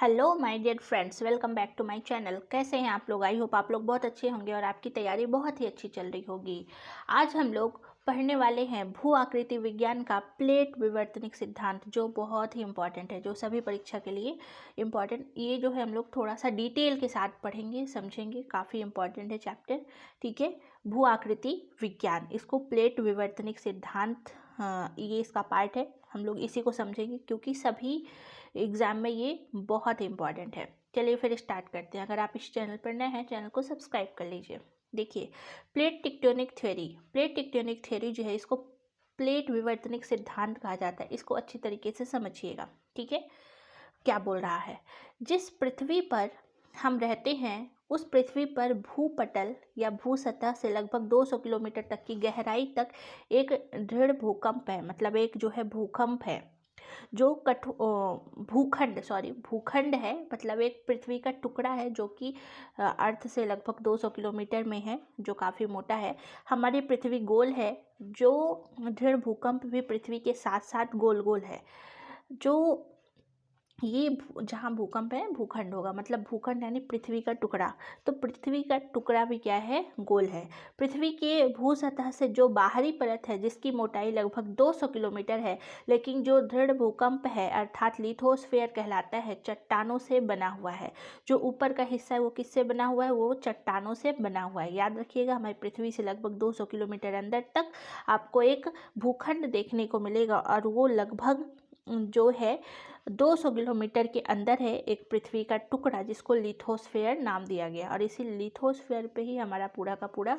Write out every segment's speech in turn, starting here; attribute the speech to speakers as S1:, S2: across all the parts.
S1: Hello my dear friends, welcome back to my channel. कैसे हैं आप लोग? आई होप आप लोग बहुत अच्छे होंगे और आपकी तैयारी बहुत ही अच्छी चल रही होगी। आज हम लोग पढ़ने वाले हैं भू आकृति विज्ञान का प्लेट विवर्तनिक सिद्धांत, जो बहुत ही इम्पॉर्टेंट है, जो सभी परीक्षा के लिए इम्पॉर्टेंट। ये जो है हम लोग थोड़ा सा डिटेल के साथ पढ़ेंगे, समझेंगे। काफ़ी इम्पॉर्टेंट है चैप्टर, ठीक है। भू आकृति विज्ञान, इसको प्लेट विवर्तनिक सिद्धांत, ये इसका पार्ट है। हम लोग इसी को समझेंगे क्योंकि सभी एग्ज़ाम में ये बहुत इंपॉर्टेंट है। चलिए फिर स्टार्ट करते हैं। अगर आप इस चैनल पर नए हैं, चैनल को सब्सक्राइब कर लीजिए। देखिए, प्लेट टेक्टोनिक थ्योरी जो है, इसको प्लेट विवर्तनिक सिद्धांत कहा जाता है। इसको अच्छी तरीके से समझिएगा, ठीक है। क्या बोल रहा है? जिस पृथ्वी पर हम रहते हैं, उस पृथ्वी पर भूपटल या भू सतह से लगभग 200 किलोमीटर तक की गहराई तक एक दृढ़ भूकंप है। मतलब एक जो है भूकंप है, जो भूखंड है। मतलब एक पृथ्वी का टुकड़ा है जो कि अर्थ से लगभग 200 किलोमीटर में है, जो काफ़ी मोटा है। हमारी पृथ्वी गोल है, जो दृढ़ भूकंप भी पृथ्वी के साथ साथ गोल गोल है। जो ये जहाँ भूकंप है, भूखंड होगा। मतलब भूखंड यानी पृथ्वी का टुकड़ा। तो पृथ्वी का टुकड़ा भी क्या है? गोल है। पृथ्वी के भू सतह से जो बाहरी परत है, जिसकी मोटाई लगभग 200 किलोमीटर है, लेकिन जो दृढ़ भूकंप है अर्थात लिथोस्फीयर कहलाता है, चट्टानों से बना हुआ है। जो ऊपर का हिस्सा है वो किससे बना हुआ है? वो चट्टानों से बना हुआ है। याद रखिएगा, हमारी पृथ्वी से लगभग 200 किलोमीटर अंदर तक आपको एक भूखंड देखने को मिलेगा, और वो लगभग जो है 200 किलोमीटर के अंदर है एक पृथ्वी का टुकड़ा, जिसको लिथोस्फीयर नाम दिया गया। और इसी लिथोस्फीयर पे ही हमारा पूरा का पूरा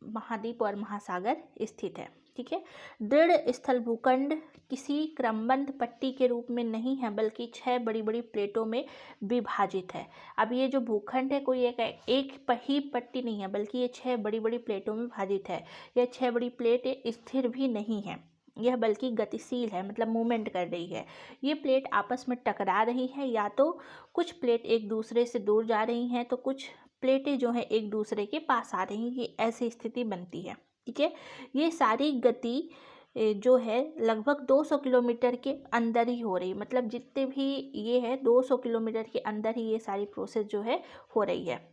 S1: महाद्वीप और महासागर स्थित है, ठीक है। दृढ़ स्थल भूखंड किसी क्रमबद्ध पट्टी के रूप में नहीं है, बल्कि 6 बड़ी बड़ी प्लेटों में विभाजित है। अब ये जो भूखंड है, कोई एक ही पट्टी नहीं है, बल्कि ये 6 बड़ी बड़ी प्लेटों में विभाजित है। यह 6 बड़ी प्लेटें स्थिर भी नहीं है, यह बल्कि गतिशील है, मतलब मूवमेंट कर रही है। ये प्लेट आपस में टकरा रही है, या तो कुछ प्लेट एक दूसरे से दूर जा रही हैं, तो कुछ प्लेटें जो है एक दूसरे के पास आ रही हैं। ये ऐसी स्थिति बनती है, ठीक है। ये सारी गति जो है लगभग 200 किलोमीटर के अंदर ही हो रही है। मतलब जितने भी ये है 200 किलोमीटर के अंदर ही ये सारी प्रोसेस जो है हो रही है,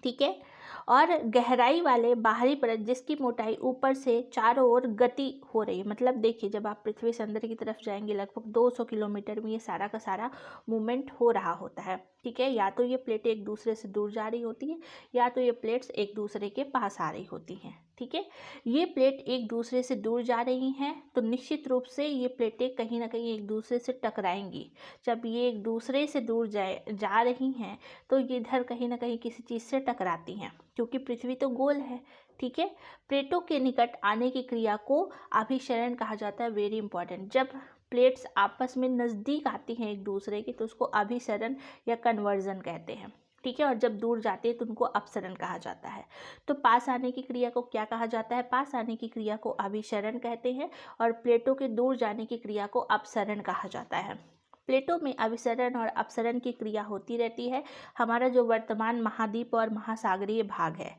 S1: ठीक है। और गहराई वाले बाहरी परत, जिसकी मोटाई ऊपर से चारों ओर गति हो रही है। मतलब देखिए, जब आप पृथ्वी से अंदर की तरफ जाएंगे, लगभग 200 किलोमीटर में ये सारा का सारा मूवमेंट हो रहा होता है, ठीक है। या तो ये प्लेटें एक दूसरे से दूर जा रही होती है, या तो ये प्लेट्स एक दूसरे के पास आ रही होती हैं, ठीक है। ये प्लेट एक दूसरे से दूर जा रही हैं, तो निश्चित रूप से ये प्लेटें कहीं ना कहीं एक दूसरे से टकराएंगी। जब ये एक दूसरे से दूर जा रही हैं, तो ये इधर कहीं ना कहीं किसी चीज़ से टकराती हैं, क्योंकि पृथ्वी तो गोल है, ठीक है। प्लेटों के निकट आने की क्रिया को अभिसरण कहा जाता है। Very important. जब प्लेट्स आपस में नज़दीक आती हैं एक दूसरे के, तो उसको अभिसरण या कन्वर्जन कहते हैं, ठीक है। और जब दूर जाते हैं तो उनको अपसरण कहा जाता है। तो पास आने की क्रिया को क्या कहा जाता है? पास आने की क्रिया को अभिसरण कहते हैं, और प्लेटों के दूर जाने की क्रिया को अपसरण कहा जाता है। प्लेटों में अभिसरण और अपसरण की क्रिया होती रहती है। हमारा जो वर्तमान महाद्वीप और महासागरीय भाग है,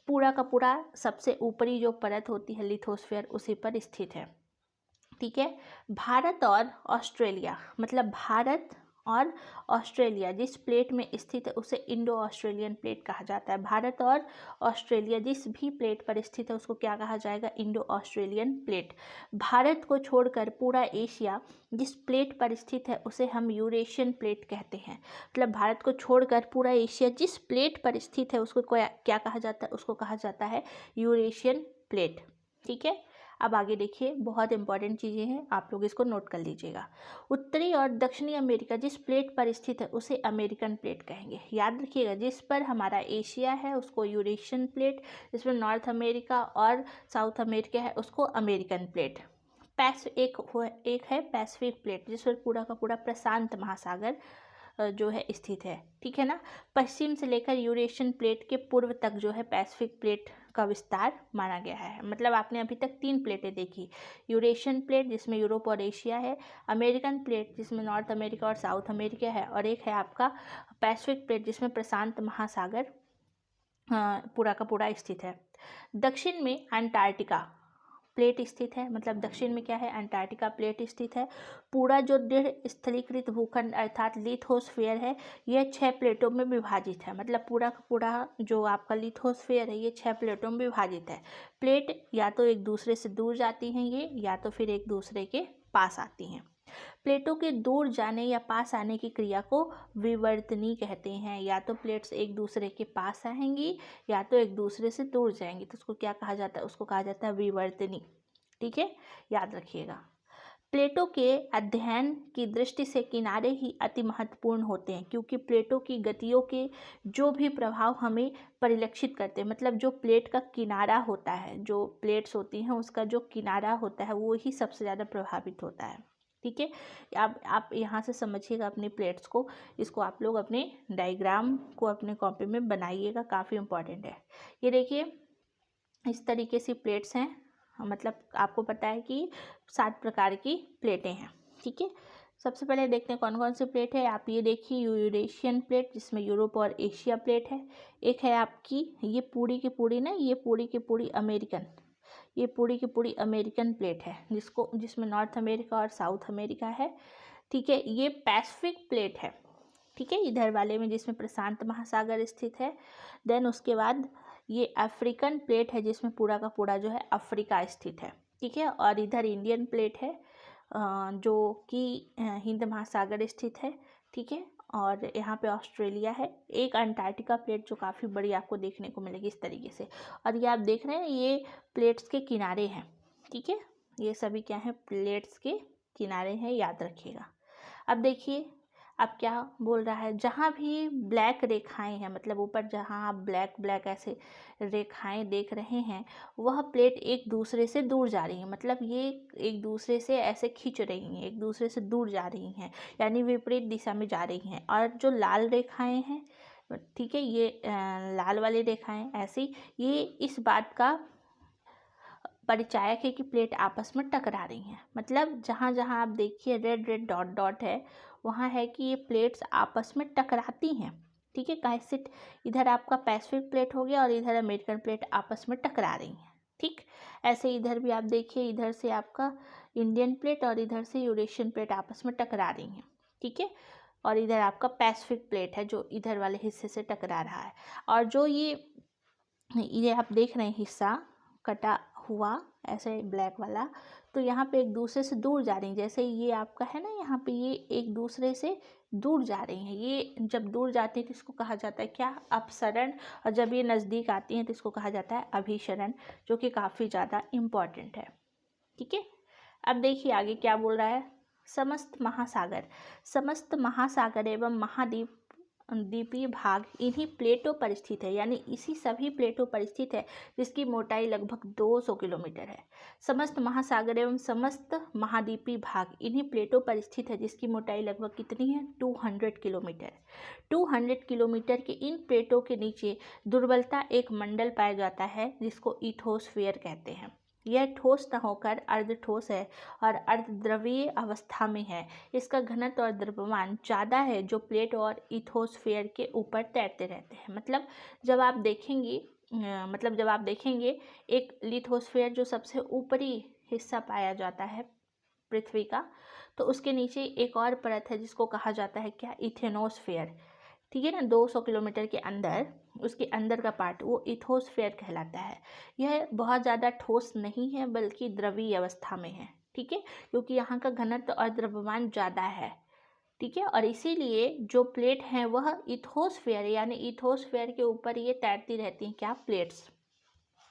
S1: पूरा का पूरा सबसे ऊपरी जो परत होती है लिथोस्फीयर, उसी पर स्थित है, ठीक है। भारत और ऑस्ट्रेलिया, मतलब भारत और ऑस्ट्रेलिया जिस प्लेट में स्थित है, उसे इंडो ऑस्ट्रेलियन प्लेट कहा जाता है। भारत और ऑस्ट्रेलिया जिस भी प्लेट पर स्थित है, उसको क्या कहा जाएगा? Indo Australian plate. भारत को छोड़कर पूरा एशिया जिस प्लेट पर स्थित है, उसे हम यूरेशियन प्लेट कहते हैं। मतलब भारत को छोड़कर पूरा एशिया जिस प्लेट पर स्थित है, उसको क्या कहा जाता है? उसको कहा जाता है यूरेशियन प्लेट, ठीक है। अब आगे देखिए, बहुत इंपॉर्टेंट चीज़ें हैं, आप लोग इसको नोट कर लीजिएगा। उत्तरी और दक्षिणी अमेरिका जिस प्लेट पर स्थित है, उसे अमेरिकन प्लेट कहेंगे। याद रखिएगा, जिस पर हमारा एशिया है उसको यूरेशियन प्लेट, जिसमें नॉर्थ अमेरिका और साउथ अमेरिका है उसको अमेरिकन प्लेट। एक है पैसिफिक प्लेट, जिस पर पूरा का पूरा प्रशांत महासागर जो है स्थित है, ठीक है ना। पश्चिम से लेकर यूरेशियन प्लेट के पूर्व तक जो है पैसिफिक प्लेट का विस्तार माना गया है। मतलब आपने अभी तक 3 प्लेटें देखी, यूरेशियन प्लेट जिसमें यूरोप और एशिया है, अमेरिकन प्लेट जिसमें नॉर्थ अमेरिका और साउथ अमेरिका है, और एक है आपका पैसिफिक प्लेट जिसमें प्रशांत महासागर पूरा का पूरा स्थित है। दक्षिण में अंटार्कटिका प्लेट स्थित है, मतलब दक्षिण में क्या है, अंटार्कटिका प्लेट स्थित है। पूरा जो दृढ़ स्थलीकृत भूखंड अर्थात लिथोस्फीयर है, यह 6 प्लेटों में विभाजित है। मतलब पूरा का पूरा जो आपका लिथोस्फीयर है ये 6 प्लेटों में विभाजित है। प्लेट या तो एक दूसरे से दूर जाती हैं ये, या तो फिर एक दूसरे के पास आती हैं। प्लेटों के दूर जाने या पास आने की क्रिया को विवर्तनी कहते हैं। या तो प्लेट्स एक दूसरे के पास आएंगी या तो एक दूसरे से दूर जाएंगी, तो उसको क्या कहा जाता है, उसको कहा जाता है विवर्तनी। ठीक है, याद रखिएगा। प्लेटों के अध्ययन की दृष्टि से किनारे ही अति महत्वपूर्ण होते हैं, क्योंकि प्लेटों की गतियों के जो भी प्रभाव हमें परिलक्षित करते हैं, मतलब जो प्लेट का किनारा होता है, जो प्लेट्स होती हैं उसका जो किनारा होता है वो ही सबसे ज़्यादा प्रभावित होता है। ठीक है, आप यहाँ से समझिएगा अपनी प्लेट्स को, इसको आप लोग अपने डायग्राम को अपने कॉपी में बनाइएगा, काफ़ी इम्पॉर्टेंट है। ये देखिए इस तरीके से प्लेट्स हैं, मतलब आपको पता है कि 7 प्रकार की प्लेटें हैं। ठीक है, सबसे पहले देखते हैं कौन कौन सी प्लेट है। आप ये देखिए यूरेशियन प्लेट, जिसमें यूरोप और एशिया प्लेट है। एक है आपकी ये पूरी की पूरी ना, ये पूरी की पूरी अमेरिकन, ये पूरी की पूरी अमेरिकन प्लेट है, जिसमें नॉर्थ अमेरिका और साउथ अमेरिका है। ठीक है, ये पैसिफिक प्लेट है। ठीक है, इधर वाले में जिसमें प्रशांत महासागर स्थित है। देन उसके बाद ये अफ्रीकन प्लेट है, जिसमें पूरा का पूरा जो है अफ्रीका स्थित है। ठीक है, और इधर इंडियन प्लेट है जो कि हिंद महासागर स्थित है। ठीक है, और यहाँ पे ऑस्ट्रेलिया है। एक अंटार्कटिका प्लेट जो काफ़ी बड़ी आपको देखने को मिलेगी इस तरीके से। और ये आप देख रहे हैं ये प्लेट्स के किनारे हैं। ठीक है, ये सभी क्या है, प्लेट्स के किनारे हैं, याद रखिएगा। अब देखिए अब क्या बोल रहा है, जहाँ भी ब्लैक रेखाएं हैं, मतलब ऊपर जहाँ आप ब्लैक ब्लैक ऐसे रेखाएं देख रहे हैं, वह प्लेट एक दूसरे से दूर जा रही हैं, मतलब ये एक दूसरे से ऐसे खींच रही हैं, एक दूसरे से दूर जा रही हैं, यानी विपरीत दिशा में जा रही हैं। और जो लाल रेखाएं हैं, ठीक है, ये लाल वाली रेखाएं ऐसी, ये इस बात का परिचायक है कि प्लेट आपस में टकरा रही हैं। मतलब जहाँ जहाँ आप देखिए रेड रेड डॉट डॉट है, वहाँ है कि ये प्लेट्स आपस में टकराती हैं। ठीक है, कैसे, इधर आपका पैसिफिक प्लेट हो गया और इधर अमेरिकन प्लेट आपस में टकरा रही हैं। ठीक, ऐसे इधर भी आप देखिए, इधर से आपका इंडियन प्लेट और इधर से यूरेशियन प्लेट आपस में टकरा रही हैं। ठीक है, और इधर आपका पैसिफिक प्लेट है जो इधर वाले हिस्से से टकरा रहा है। और जो ये आप देख रहे हैं हिस्सा कटा हुआ ऐसे ब्लैक वाला, तो यहाँ पे एक दूसरे से दूर जा रही हैं। जैसे ये आपका है ना, यहाँ पे ये एक दूसरे से दूर जा रही हैं। ये जब दूर जाती है तो इसको कहा जाता है क्या, अपसरण। और जब ये नज़दीक आती हैं तो इसको कहा जाता है अभिसरण, जो कि काफ़ी ज़्यादा इम्पॉर्टेंट है। ठीक है, अब देखिए आगे क्या बोल रहा है। समस्त महासागर एवं महाद्वीप द्वीपीय भाग इन्हीं प्लेटों पर स्थित है, यानी इसी सभी प्लेटों पर स्थित है, जिसकी मोटाई लगभग 200 किलोमीटर है। समस्त महासागर एवं समस्त महाद्वीपीय भाग इन्हीं प्लेटों पर स्थित है, जिसकी मोटाई लगभग कितनी है, 200 किलोमीटर। 200 किलोमीटर के इन प्लेटों के नीचे दुर्बलता एक मंडल पाया जाता है, जिसको इथोस्फीयर कहते हैं। यह ठोस न होकर अर्धठोस है और अर्धद्रवीय अवस्था में है। इसका घनत्व और द्रव्यमान ज़्यादा है, जो प्लेट और इथोस्फीयर के ऊपर तैरते रहते हैं। मतलब जब आप देखेंगे एक लिथोस्फीयर जो सबसे ऊपरी हिस्सा पाया जाता है पृथ्वी का, तो उसके नीचे एक और परत है जिसको कहा जाता है क्या, इथेनोस्फीयर। ठीक है ना, 200 किलोमीटर के अंदर उसके अंदर का पार्ट वो इथोस्फीयर कहलाता है। यह बहुत ज़्यादा ठोस नहीं है बल्कि द्रवीय अवस्था में है। ठीक है, क्योंकि यहाँ का घनत्व और द्रव्यमान ज़्यादा है। ठीक है, और इसीलिए जो प्लेट हैं वह इथोस्फीयर यानी इथोस्फीयर के ऊपर ये तैरती रहती हैं, क्या, प्लेट्स।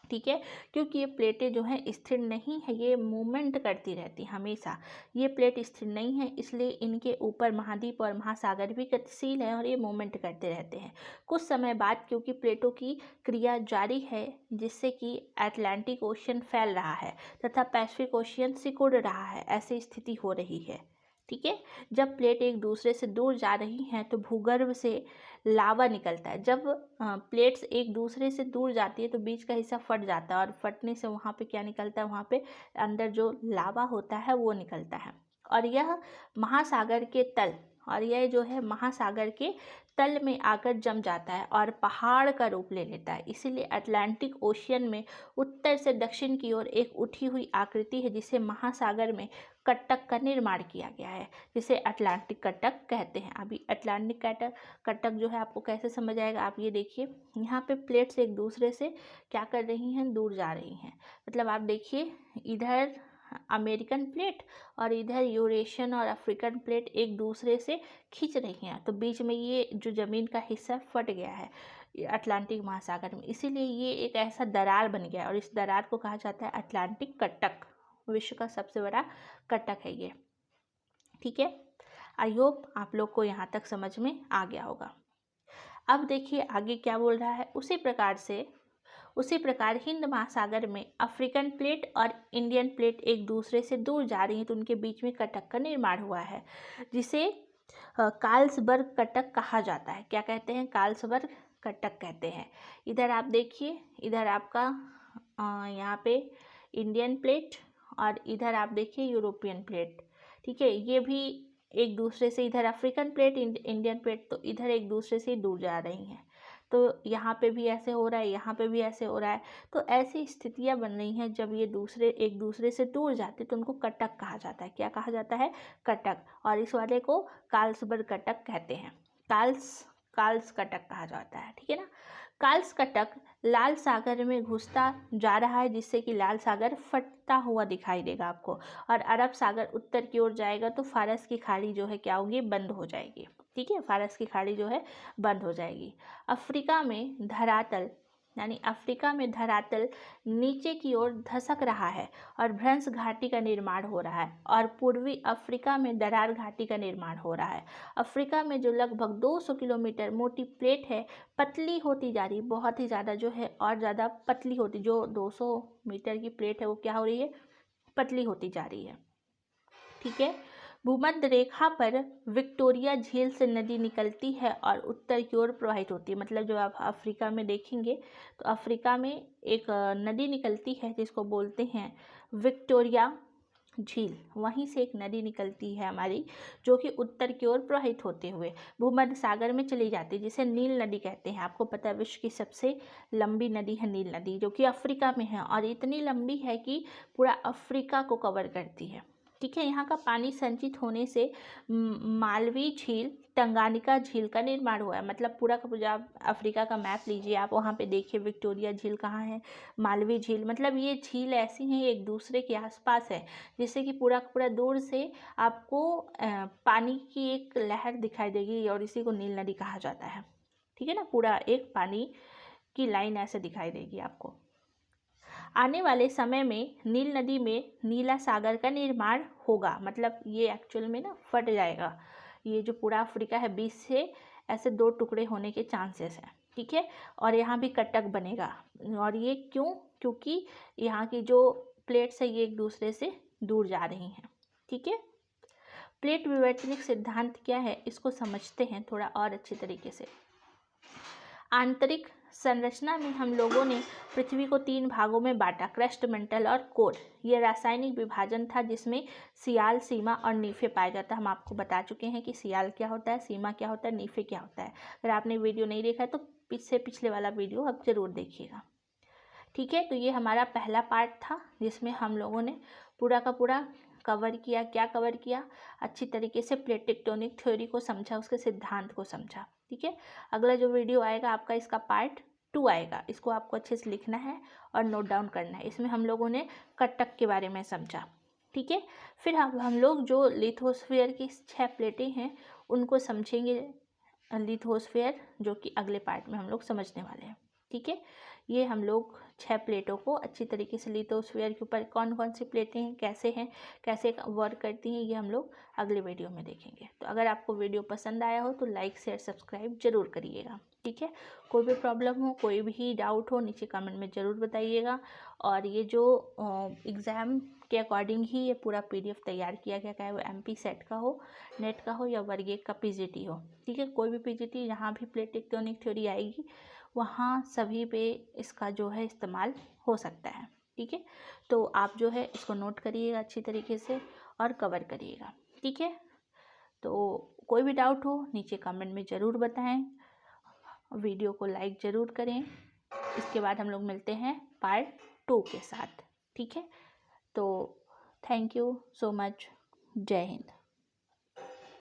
S1: ठीक है, क्योंकि ये प्लेटें जो हैं स्थिर नहीं है, ये मूवमेंट करती रहती हमेशा। ये प्लेट स्थिर नहीं है, इसलिए इनके ऊपर महाद्वीप और महासागर भी गतिशील है और ये मूवमेंट करते रहते हैं। कुछ समय बाद क्योंकि प्लेटों की क्रिया जारी है, जिससे कि अटलांटिक ओशियन फैल रहा है तथा पैसिफिक ओशियन सिकुड़ रहा है, ऐसी स्थिति हो रही है। ठीक है, जब प्लेट एक दूसरे से दूर जा रही हैं तो भूगर्भ से लावा निकलता है। जब प्लेट्स एक दूसरे से दूर जाती है तो बीच का हिस्सा फट जाता है, और फटने से वहाँ पे क्या निकलता है, वहाँ पे अंदर जो लावा होता है वो निकलता है। और यह महासागर के तल और यह जो है महासागर के तल में आकर जम जाता है और पहाड़ का रूप ले लेता है। इसीलिए अटलांटिक ओशियन में उत्तर से दक्षिण की ओर एक उठी हुई आकृति है जिसे महासागर में कटक का निर्माण किया गया है, जिसे अटलांटिक कटक कहते हैं। अभी अटलांटिक कटक जो है आपको कैसे समझ आएगा, आप ये देखिए यहाँ पे प्लेट्स एक दूसरे से क्या कर रही हैं, दूर जा रही हैं। मतलब आप देखिए इधर अमेरिकन प्लेट और इधर यूरेशियन और अफ्रीकन प्लेट एक दूसरे से खींच रही हैं, तो बीच में ये जो ज़मीन का हिस्सा फट गया है अटलांटिक महासागर में, इसीलिए ये एक ऐसा दरार बन गया और इस दरार को कहा जाता है अटलांटिक कटक। विश्व का सबसे बड़ा कटक है ये। ठीक है, आई होप आप लोग को यहाँ तक समझ में आ गया होगा। अब देखिए आगे क्या बोल रहा है, उसी प्रकार हिंद महासागर में अफ्रीकन प्लेट और इंडियन प्लेट एक दूसरे से दूर जा रही हैं, तो उनके बीच में कटक का निर्माण हुआ है, जिसे कार्ल्सबर्ग कटक कहा जाता है। क्या कहते हैं, कार्ल्सबर्ग कटक कहते हैं। इधर आप देखिए, इधर आपका यहाँ पे इंडियन प्लेट और इधर आप देखिए यूरोपियन प्लेट। ठीक है, ये भी एक दूसरे से, इधर अफ्रीकन प्लेट इंडियन प्लेट तो इधर एक दूसरे से दूर जा रही हैं, तो यहाँ पे भी ऐसे हो रहा है, यहाँ पे भी ऐसे हो रहा है। तो ऐसी स्थितियाँ बन रही हैं, जब ये एक दूसरे से दूर जाते तो उनको कटक कहा जाता है। क्या कहा जाता है, कटक। और इस वाले को कार्ल्सबर्ग कटक कहते हैं, कार्ल्स कटक कहा जाता है। ठीक है ना। कार्ल्स कटक लाल सागर में घुसता जा रहा है, जिससे कि लाल सागर फटता हुआ दिखाई देगा आपको, और अरब सागर उत्तर की ओर जाएगा तो फारस की खाड़ी जो है क्या होगी, बंद हो जाएगी। ठीक है, फारस की खाड़ी जो है बंद हो जाएगी। अफ्रीका में धरातल नीचे की ओर धसक रहा है और भ्रंश घाटी का निर्माण हो रहा है, और पूर्वी अफ्रीका में दरार घाटी का निर्माण हो रहा है। अफ्रीका में जो लगभग 200 किलोमीटर मोटी प्लेट है, पतली होती जा रही, बहुत ही ज़्यादा जो है और ज़्यादा पतली होती, जो 200 मीटर की प्लेट है वो क्या हो रही है, पतली होती जा रही है। ठीक है, भूमध्य रेखा पर विक्टोरिया झील से नदी निकलती है और उत्तर की ओर प्रवाहित होती है। मतलब जो आप अफ्रीका में देखेंगे तो अफ्रीका में एक नदी निकलती है जिसको बोलते हैं विक्टोरिया झील, वहीं से एक नदी निकलती है हमारी, जो कि उत्तर की ओर प्रवाहित होते हुए भूमध्य सागर में चली जाती है, जिसे नील नदी कहते हैं। आपको पता है विश्व की सबसे लंबी नदी है नील नदी, जो कि अफ्रीका में है और इतनी लंबी है कि पूरा अफ्रीका को कवर करती है। ठीक है, यहाँ का पानी संचित होने से मालवी झील, टंगानिका झील का निर्माण हुआ है। मतलब पूरा का पूरा अफ्रीका का मैप लीजिए आप, वहाँ पे देखिए विक्टोरिया झील कहाँ है, मालवी झील, मतलब ये झील ऐसी हैं एक दूसरे के आसपास है, जिससे कि पूरा पूरा दूर से आपको पानी की एक लहर दिखाई देगी, और इसी को नील नदी कहा जाता है। ठीक है ना, पूरा एक पानी की लाइन ऐसे दिखाई देगी आपको। आने वाले समय में नील नदी में नीला सागर का निर्माण होगा, मतलब ये एक्चुअल में ना फट जाएगा, ये जो पूरा अफ्रीका है 20 से ऐसे 2 टुकड़े होने के चांसेस हैं। ठीक है, और यहाँ भी कटक बनेगा, और ये क्योंकि यहाँ की जो प्लेट्स है ये एक दूसरे से दूर जा रही हैं। ठीक है, प्लेट विवर्तनिक सिद्धांत क्या है इसको समझते हैं थोड़ा और अच्छे तरीके से। आंतरिक संरचना में हम लोगों ने पृथ्वी को 3 भागों में बांटा, क्रस्ट, मंटल और कोर। ये रासायनिक विभाजन था जिसमें सियाल, सीमा और नीफे पाया जाता है। हम आपको बता चुके हैं कि सियाल क्या होता है, सीमा क्या होता है, नीफे क्या होता है। अगर आपने वीडियो नहीं देखा है तो पिछले वाला वीडियो आप ज़रूर देखिएगा। ठीक है, तो ये हमारा पहला पार्ट था जिसमें हम लोगों ने पूरा का पूरा कवर किया। क्या कवर किया, अच्छी तरीके से प्लेट टेक्टोनिक थ्योरी को समझा, उसके सिद्धांत को समझा। ठीक है, अगला जो वीडियो आएगा आपका इसका पार्ट 2 आएगा, इसको आपको अच्छे से लिखना है और नोट डाउन करना है। इसमें हम लोगों ने कटक के बारे में समझा। ठीक है, फिर हम लोग जो लिथोस्फीयर की 6 प्लेटें हैं उनको समझेंगे, लिथोस्फीयर, जो कि अगले पार्ट में हम लोग समझने वाले हैं। ठीक है, ये हम लोग 6 प्लेटों को अच्छी तरीके से, लिथोस्फीयर के ऊपर कौन कौन सी प्लेटें हैं, कैसे वर्क करती हैं, ये हम लोग अगले वीडियो में देखेंगे। तो अगर आपको वीडियो पसंद आया हो तो लाइक, शेयर, सब्सक्राइब जरूर करिएगा। ठीक है, कोई भी प्रॉब्लम हो, कोई भी डाउट हो, नीचे कमेंट में ज़रूर बताइएगा। और ये जो एग्ज़ाम के अकॉर्डिंग ही ये पूरा PDF तैयार किया गया, चाहे वो MP सेट का हो, नेट का हो या वर्ग 1 का PGT हो। ठीक है, कोई भी PGT जहाँ भी प्लेट टेक्टोनिक थ्योरी आएगी वहाँ सभी पे इसका जो है इस्तेमाल हो सकता है। ठीक है, तो आप जो है इसको नोट करिएगा अच्छी तरीके से और कवर करिएगा। ठीक है, तो कोई भी डाउट हो नीचे कमेंट में ज़रूर बताएं, वीडियो को लाइक ज़रूर करें। इसके बाद हम लोग मिलते हैं पार्ट 2 के साथ, ठीक है। तो थैंक यू सो मच। जय हिंद।